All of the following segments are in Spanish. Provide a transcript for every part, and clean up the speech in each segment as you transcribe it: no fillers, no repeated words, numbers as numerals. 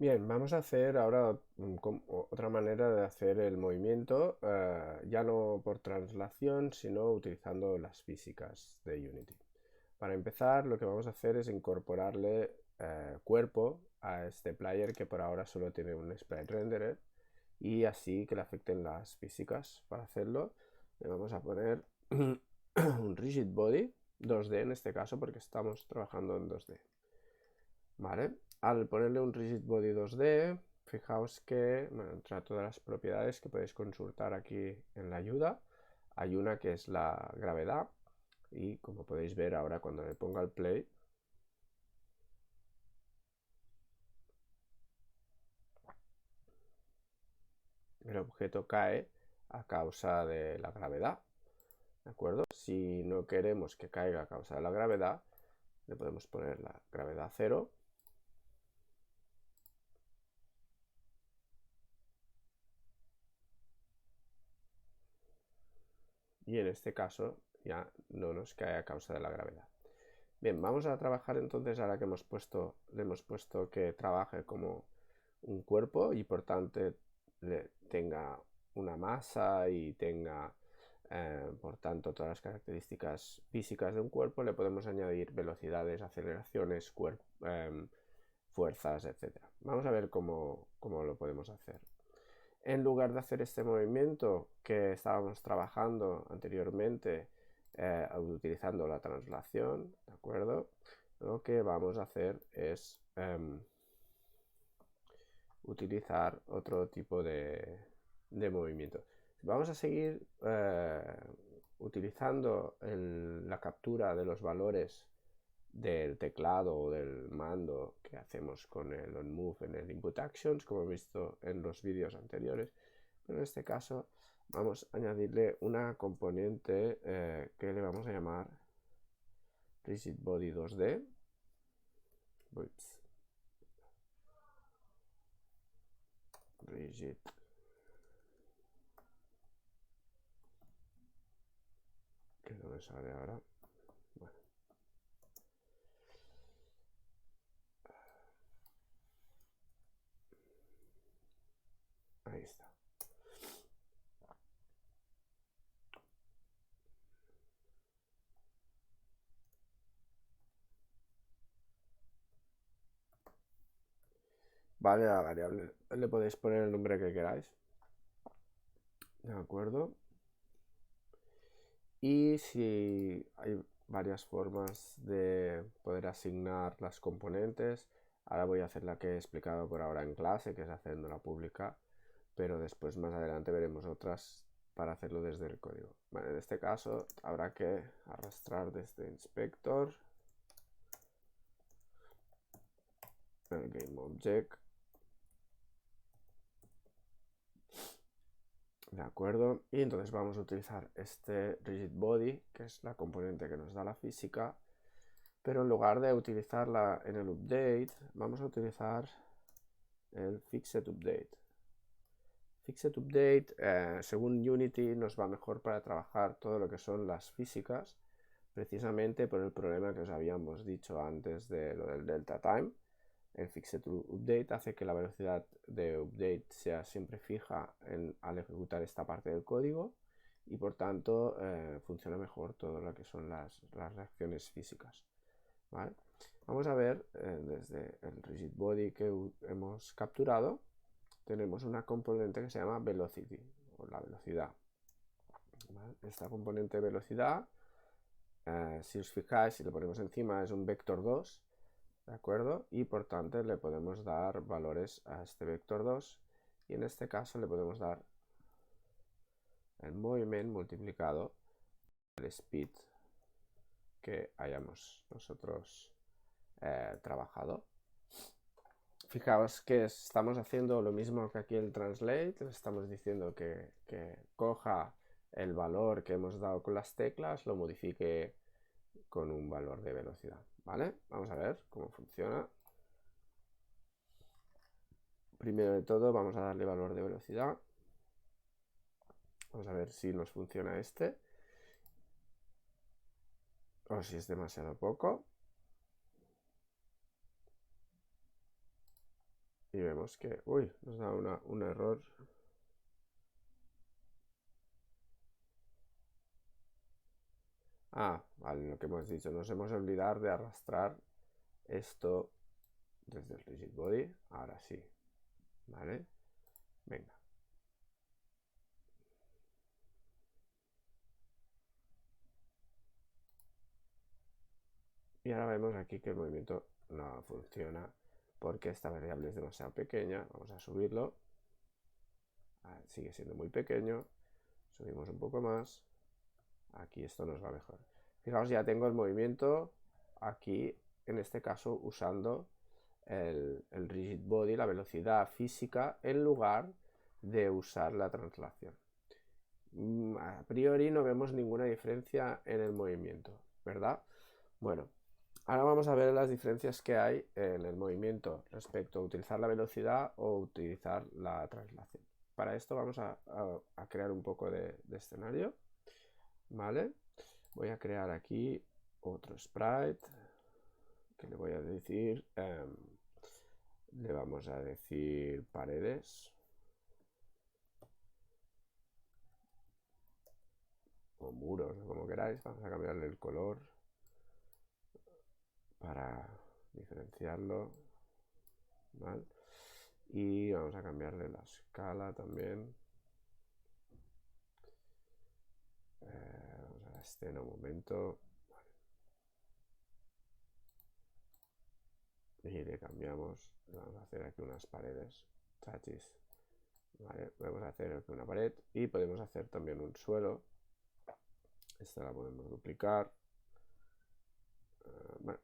Bien, vamos a hacer ahora otra manera de hacer el movimiento, ya no por translación, sino utilizando las físicas de Unity. Para empezar, lo que vamos a hacer es incorporarle cuerpo a este player que por ahora solo tiene un sprite renderer y así que le afecten las físicas. Para hacerlo, le vamos a poner un rigid body 2D en este caso porque estamos trabajando en 2D. ¿Vale? Al ponerle un rigid body 2D, fijaos que, bueno, entre todas las propiedades que podéis consultar aquí en la ayuda, hay una que es la gravedad y como podéis ver ahora cuando le ponga el play, el objeto cae a causa de la gravedad, ¿de acuerdo? Si no queremos que caiga a causa de la gravedad, le podemos poner la gravedad 0 y en este caso ya no nos cae a causa de la gravedad. Bien, vamos a trabajar entonces ahora que le hemos puesto que trabaje como un cuerpo y por tanto tenga una masa y tenga por tanto todas las características físicas de un cuerpo, le podemos añadir velocidades, aceleraciones, fuerzas, etc. Vamos a ver cómo lo podemos hacer. En lugar de hacer este movimiento que estábamos trabajando anteriormente utilizando la translación, ¿de acuerdo? Lo que vamos a hacer es utilizar otro tipo de movimiento. Vamos a seguir utilizando la captura de los valores del teclado o del mando que hacemos con el onMove en el input actions, como he visto en los vídeos anteriores, pero en este caso vamos a añadirle una componente que le vamos a llamar rigid body 2D. Rigid. Que no me sale ahora. Bueno. Ahí está. Vale, a la variable le podéis poner el nombre que queráis. ¿De acuerdo? Y si hay varias formas de poder asignar las componentes, ahora voy a hacer la que he explicado por ahora en clase, que es haciéndola pública, pero después más adelante veremos otras para hacerlo desde el código. Bueno, en este caso habrá que arrastrar desde inspector el GameObject. De acuerdo, y entonces vamos a utilizar este rigid body, que es la componente que nos da la física, pero en lugar de utilizarla en el update, vamos a utilizar el fixed update. Fixed update, según Unity, nos va mejor para trabajar todo lo que son las físicas, precisamente por el problema que os habíamos dicho antes de lo del delta time. El fixed update hace que la velocidad de update sea siempre fija al ejecutar esta parte del código y por tanto funciona mejor todo lo que son las reacciones físicas. ¿Vale? Vamos a ver desde el rigid body que hemos capturado, tenemos una componente que se llama velocity o la velocidad. ¿Vale? Esta componente de velocidad, si os fijáis, si lo ponemos encima, es un vector 2. ¿De acuerdo? Y por tanto le podemos dar valores a este vector 2 y en este caso le podemos dar el movimiento multiplicado por el speed que hayamos nosotros trabajado. Fijaos que estamos haciendo lo mismo que aquí el translate, le estamos diciendo que coja el valor que hemos dado con las teclas, lo modifique con un valor de velocidad. ¿Vale? Vamos a ver cómo funciona. Primero de todo vamos a darle valor de velocidad. Vamos a ver si nos funciona este. O si es demasiado poco. y vemos que, uy, nos da un error. Ah, vale, lo que hemos dicho, nos hemos olvidado de arrastrar esto desde el rigid body. Ahora sí, vale, venga. Y ahora vemos aquí que el movimiento no funciona porque esta variable es demasiado pequeña. Vamos a subirlo. Sigue siendo muy pequeño. Subimos un poco más. Aquí esto nos va mejor. Fijaos, ya tengo el movimiento aquí, en este caso, usando el rigid body, la velocidad física, en lugar de usar la translación. A priori no vemos ninguna diferencia en el movimiento, ¿verdad? Bueno, ahora vamos a ver las diferencias que hay en el movimiento respecto a utilizar la velocidad o utilizar la translación. Para esto vamos a crear un poco de escenario, ¿vale? Voy a crear aquí otro sprite que le voy a decir, le vamos a decir paredes o muros, como queráis. Vamos a cambiarle el color para diferenciarlo, ¿vale? Y vamos a cambiarle la escala también. Vamos a la escena un momento. Vale. Y le cambiamos. Vamos a hacer aquí unas paredes. Chachis. Vale. Vamos a hacer aquí una pared. Y podemos hacer también un suelo. Esta la podemos duplicar. Bueno.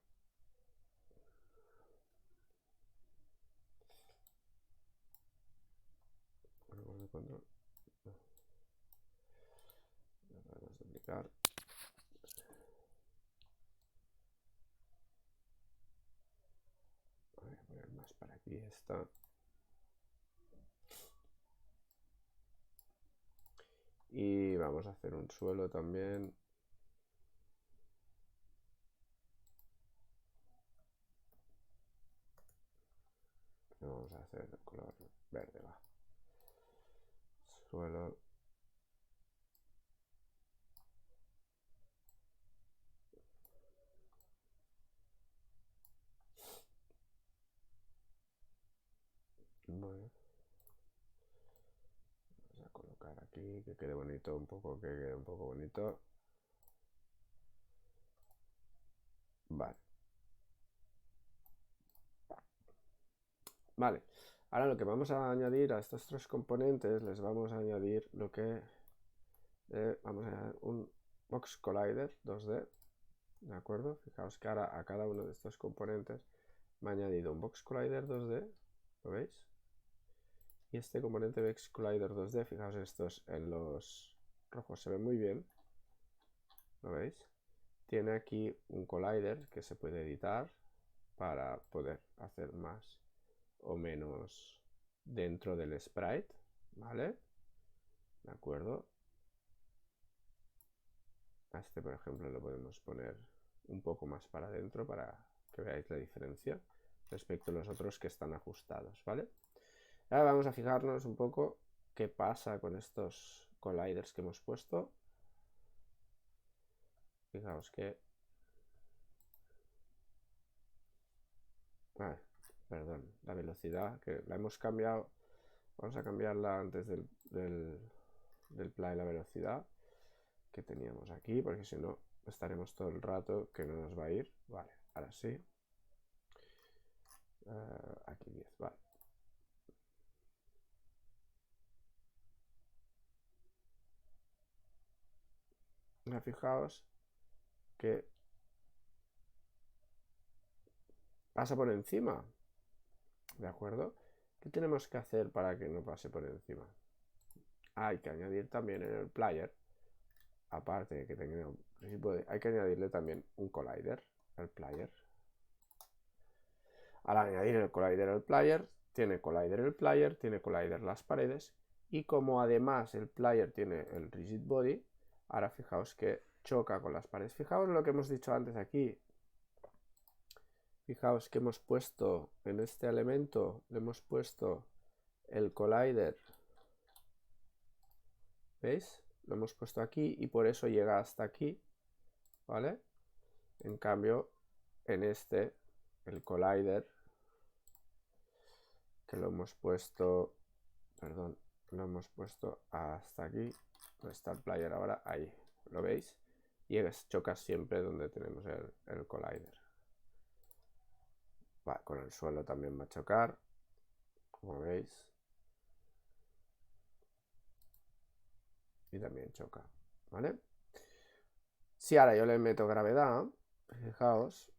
Control. La podemos duplicar. Voy a poner más para aquí esta. Y vamos a hacer un suelo también. Vamos a hacer el color verde, va. Suelo. Bueno. Vamos a colocar aquí que quede bonito, que quede un poco bonito. Vale. Vale. Ahora lo que vamos a añadir a estos tres componentes, les vamos a añadir lo que... vamos a añadir un Box Collider 2D. ¿De acuerdo? Fijaos que ahora a cada uno de estos componentes me ha añadido un Box Collider 2D. ¿Lo veis? Y este componente Box Collider 2D, fijaos estos en los rojos se ven muy bien. ¿Lo veis? Tiene aquí un collider que se puede editar para poder hacer más o menos dentro del sprite, ¿vale? ¿De acuerdo? A este, por ejemplo, lo podemos poner un poco más para adentro para que veáis la diferencia respecto a los otros que están ajustados, ¿vale? Ahora vamos a fijarnos un poco qué pasa con estos colliders que hemos puesto. Fijaos que... perdón, la velocidad, que la hemos cambiado. Vamos a cambiarla antes del play, la velocidad que teníamos aquí, porque si no estaremos todo el rato que no nos va a ir. Vale, ahora sí. Aquí 10, vale. Fijaos que pasa por encima. ¿De acuerdo? ¿Qué tenemos que hacer para que no pase por encima? Hay que añadir también en el player, aparte de que tenga hay que añadirle también un collider al player. Al añadir el collider al player, tiene collider el player, tiene collider las paredes, y como además el player tiene el rigid body, ahora fijaos que choca con las paredes. Fijaos lo que hemos dicho antes aquí, Fijaos que hemos puesto en este elemento, le hemos puesto el collider. ¿Veis? Lo hemos puesto aquí y por eso llega hasta aquí, ¿vale? En cambio, en este, el collider, que lo hemos puesto, perdón, lo hemos puesto hasta aquí, donde está el player ahora, ahí, ¿lo veis? Y choca siempre donde tenemos el collider. Va, con el suelo también va a chocar, como veis. Y también choca, ¿vale? Si ahora yo le meto gravedad, fijaos.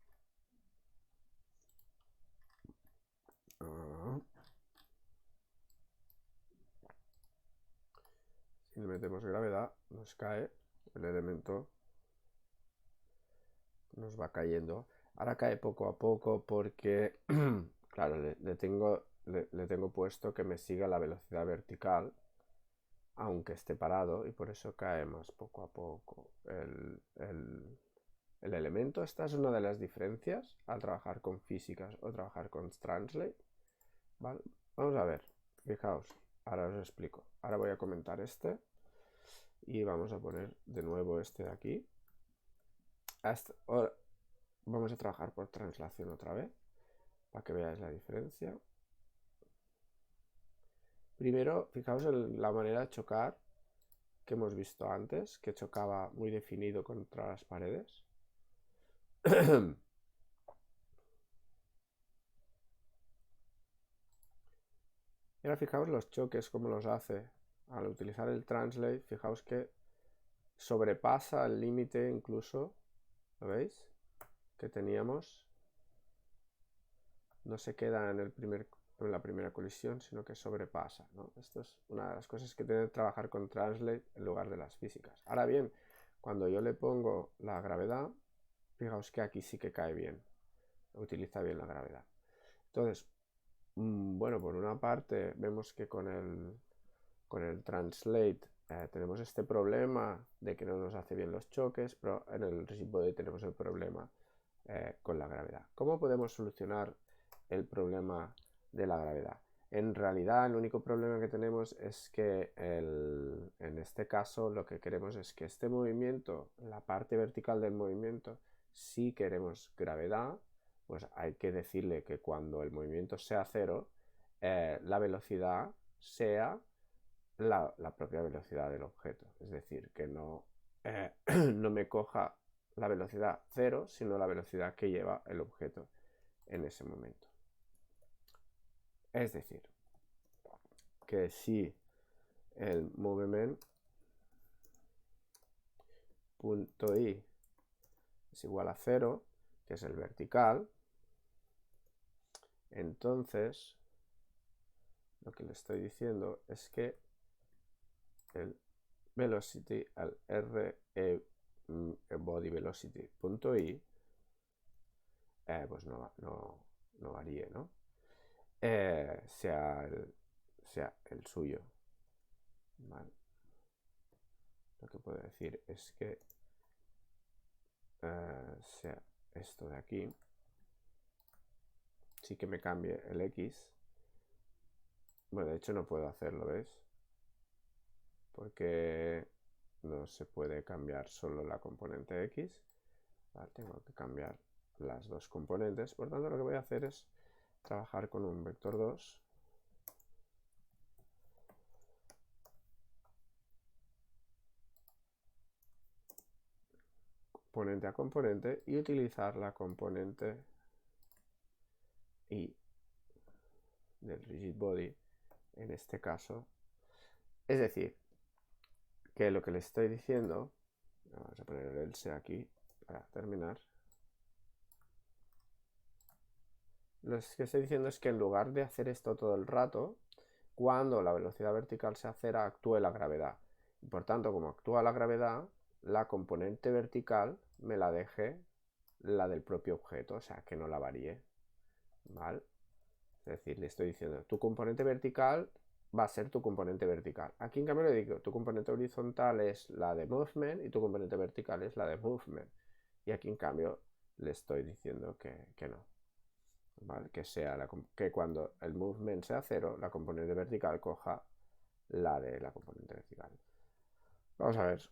Si le metemos gravedad, nos cae el elemento, nos va cayendo. Ahora cae poco a poco porque, claro, le tengo puesto que me siga la velocidad vertical, aunque esté parado, y por eso cae más poco a poco el elemento. Esta es una de las diferencias al trabajar con físicas o trabajar con Translate. ¿Vale? Vamos a ver, fijaos, ahora os explico. Ahora voy a comentar este y vamos a poner de nuevo este de aquí. Ahora vamos a trabajar por translación otra vez para que veáis la diferencia. Primero, fijaos en la manera de chocar que hemos visto antes, que chocaba muy definido contra las paredes. Y ahora fijaos los choques, cómo los hace. Al utilizar el translate, fijaos que sobrepasa el límite incluso, ¿lo veis? Que teníamos. No se queda en la primera colisión, sino que sobrepasa, ¿no? Esto es una de las cosas que tiene que trabajar con Translate en lugar de las físicas. Ahora bien, cuando yo le pongo la gravedad, fijaos que aquí sí que cae bien, utiliza bien la gravedad. Entonces, bueno, por una parte vemos que con el Translate tenemos este problema de que no nos hace bien los choques, pero en el Rigid Body tenemos el problema con la gravedad. ¿Cómo podemos solucionar el problema de la gravedad? En realidad el único problema que tenemos es que en este caso lo que queremos es que este movimiento, la parte vertical del movimiento, si queremos gravedad, pues hay que decirle que cuando el movimiento sea cero, la velocidad sea la propia velocidad del objeto. Es decir, que no, no me coja la velocidad cero, sino la velocidad que lleva el objeto en ese momento. Es decir, que si el movement punto i es igual a 0, que es el vertical, entonces lo que le estoy diciendo es que el velocity, al body velocity punto i, pues no varíe, ¿no? Sea el suyo. ¿Vale? Lo que puedo decir es que sea esto de aquí, sí que me cambie el x. Bueno, de hecho no puedo hacerlo, ¿ves? Porque no se puede cambiar solo la componente x. Vale, tengo que cambiar las dos componentes. Por tanto, lo que voy a hacer es trabajar con un vector 2. Componente a componente y utilizar la componente i del rigid body en este caso. Es decir, que lo que le estoy diciendo, vamos a poner el else aquí para terminar. Lo que estoy diciendo es que en lugar de hacer esto todo el rato, cuando la velocidad vertical se acelera, actúe la gravedad. Y por tanto, como actúa la gravedad, la componente vertical me la deje la del propio objeto, o sea, que no la varíe. ¿Vale? Es decir, le estoy diciendo, tu componente vertical va a ser tu componente vertical. Aquí en cambio le digo, tu componente horizontal es la de movement y tu componente vertical es la de movement. Y aquí en cambio le estoy diciendo que no. ¿vale? Que cuando el movement sea 0, la componente vertical coja la de la componente vertical. Vamos a ver.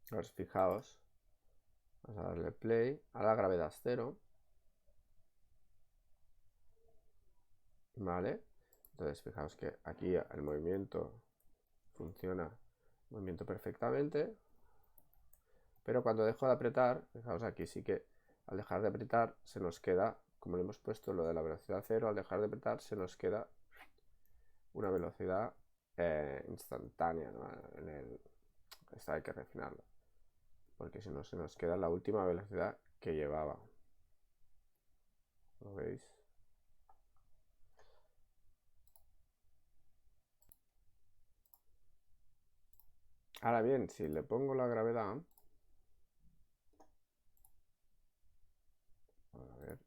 Pues fijaos, vamos a darle play, a la gravedad 0, ¿vale? Entonces fijaos que aquí el movimiento funciona, movimiento perfectamente, pero cuando dejo de apretar, fijaos aquí sí que al dejar de apretar se nos queda, como le hemos puesto lo de la velocidad 0, al dejar de apretar se nos queda una velocidad instantánea, ¿no? Esta hay que refinarlo, porque si no se nos queda la última velocidad que llevaba. ¿Lo veis? Ahora bien, si le pongo la gravedad, a ver,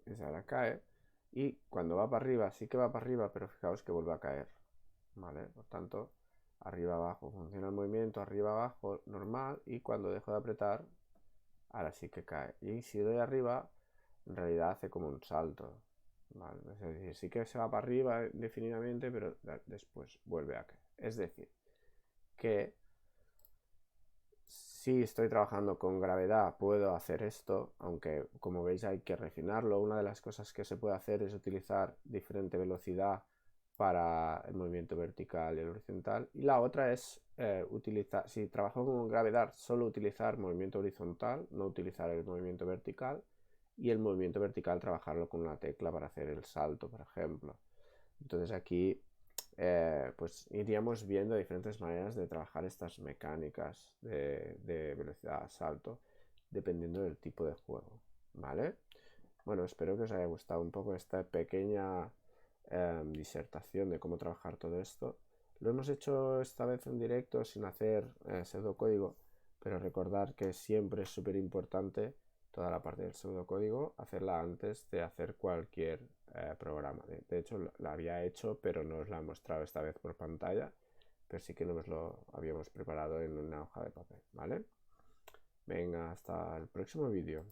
esa ahora cae, y cuando va para arriba, sí que va para arriba, pero fijaos que vuelve a caer, ¿vale? Por tanto, arriba abajo funciona el movimiento, arriba abajo normal, y cuando dejo de apretar, ahora sí que cae. Y si doy arriba, en realidad hace como un salto, ¿vale? Es decir, sí que se va para arriba indefinidamente, pero después vuelve a caer. Es decir, que si estoy trabajando con gravedad puedo hacer esto, aunque como veis hay que refinarlo. Una de las cosas que se puede hacer es utilizar diferente velocidad para el movimiento vertical y el horizontal. Y la otra es utilizar, si trabajo con gravedad, solo utilizar movimiento horizontal, no utilizar el movimiento vertical. Y el movimiento vertical trabajarlo con una tecla para hacer el salto, por ejemplo. Entonces aquí pues iríamos viendo diferentes maneras de trabajar estas mecánicas de velocidad salto dependiendo del tipo de juego, ¿vale? Bueno, espero que os haya gustado un poco esta pequeña disertación de cómo trabajar todo esto. Lo hemos hecho esta vez en directo sin hacer pseudocódigo, pero recordar que siempre es súper importante toda la parte del pseudocódigo, hacerla antes de hacer cualquier programa. De hecho, la había hecho, pero no os la he mostrado esta vez por pantalla, pero sí que nos lo habíamos preparado en una hoja de papel, ¿vale? Venga, hasta el próximo vídeo.